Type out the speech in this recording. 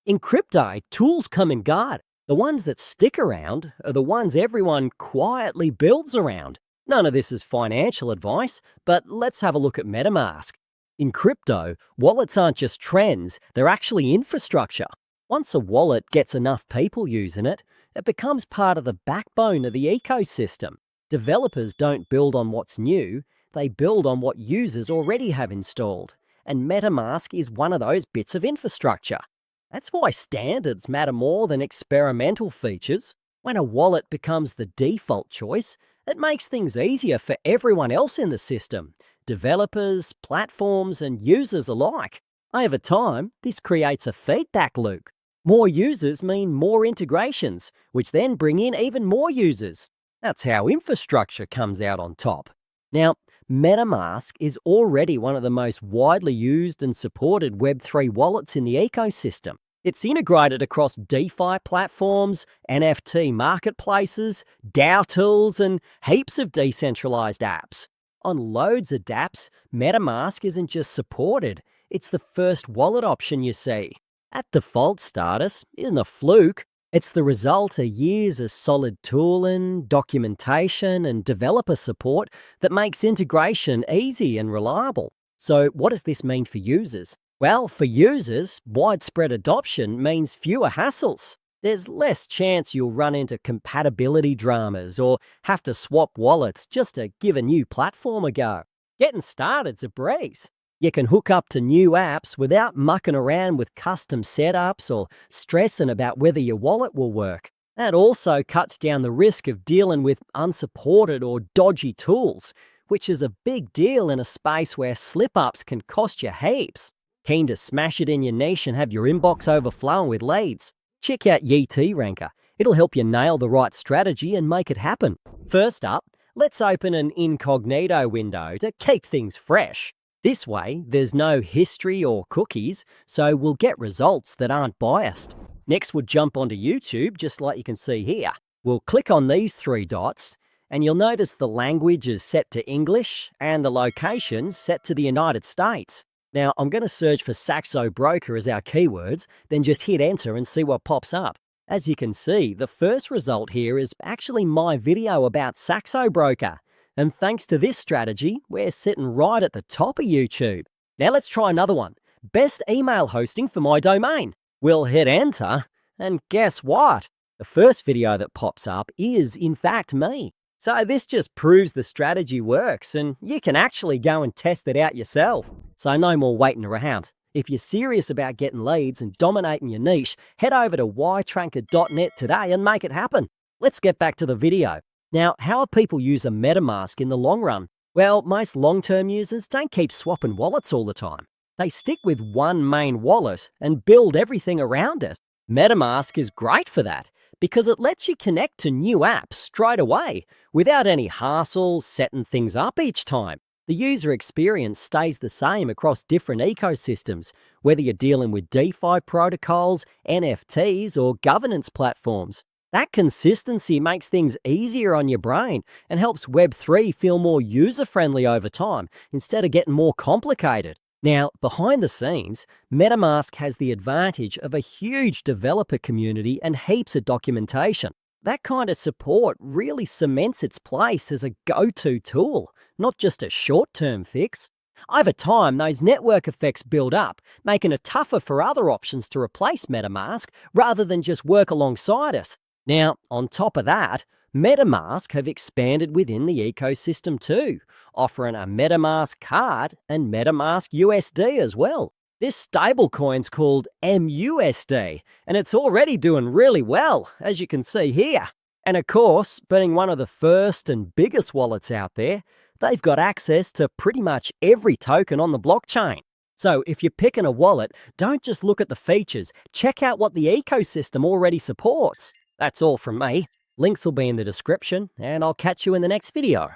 In crypto, tools come and go. The ones that stick around are the ones everyone quietly builds around. None of this is financial advice, but let's have a look at MetaMask. In crypto, wallets aren't just trends, they're actually infrastructure. Once a wallet gets enough people using it, it becomes part of the backbone of the ecosystem. Developers don't build on what's new, they build on what users already have installed. And MetaMask is one of those bits of infrastructure. That's why standards matter more than experimental features. When a wallet becomes the default choice, it makes things easier for everyone else in the system, developers, platforms, and users alike. Over time, this creates a feedback loop. More users mean more integrations, which then bring in even more users. That's how infrastructure comes out on top. Now, MetaMask is already one of the most widely used and supported Web3 wallets in the ecosystem. It's integrated across DeFi platforms, NFT marketplaces, DAO tools, and heaps of decentralized apps. On loads of dApps, MetaMask isn't just supported, it's the first wallet option you see. At default status isn't a fluke. It's the result of years of solid tooling, documentation, and developer support that makes integration easy and reliable. So what does this mean for users? Well, for users, widespread adoption means fewer hassles. There's less chance you'll run into compatibility dramas or have to swap wallets just to give a new platform a go. Getting started's a breeze. You can hook up to new apps without mucking around with custom setups or stressing about whether your wallet will work. That also cuts down the risk of dealing with unsupported or dodgy tools, which is a big deal in a space where slip-ups can cost you heaps. Keen to smash it in your niche and have your inbox overflowing with leads? Check out YT Ranker. It'll help you nail the right strategy and make it happen. First up, let's open an incognito window to keep things fresh. This way, there's no history or cookies, so we'll get results that aren't biased. Next, we'll jump onto YouTube, just like you can see here. We'll click on these three dots, and you'll notice the language is set to English and the location set to the United States. Now, I'm going to search for Saxo Broker as our keywords, then just hit enter and see what pops up. As you can see, the first result here is actually my video about Saxo Broker. And thanks to this strategy, we're sitting right at the top of YouTube. Now let's try another one. Best email hosting for my domain. We'll hit enter, and guess what? The first video that pops up is, in fact, me. So this just proves the strategy works, and you can actually go and test it out yourself. So no more waiting around. If you're serious about getting leads and dominating your niche, head over to ytranker.net today and make it happen. Let's get back to the video. Now, how are people using MetaMask in the long run? Well, most long-term users don't keep swapping wallets all the time. They stick with one main wallet and build everything around it. MetaMask is great for that because it lets you connect to new apps straight away without any hassle setting things up each time. The user experience stays the same across different ecosystems, whether you're dealing with DeFi protocols, NFTs, or governance platforms. That consistency makes things easier on your brain and helps Web3 feel more user-friendly over time instead of getting more complicated. Now, behind the scenes, MetaMask has the advantage of a huge developer community and heaps of documentation. That kind of support really cements its place as a go-to tool, not just a short-term fix. Over time, those network effects build up, making it tougher for other options to replace MetaMask rather than just work alongside it. Now, on top of that, MetaMask have expanded within the ecosystem too, offering a MetaMask card and MetaMask USD as well. This stablecoin's called MUSD, and it's already doing really well, as you can see here. And of course, being one of the first and biggest wallets out there, they've got access to pretty much every token on the blockchain. So if you're picking a wallet, don't just look at the features, check out what the ecosystem already supports. That's all from me. Links will be in the description, and I'll catch you in the next video.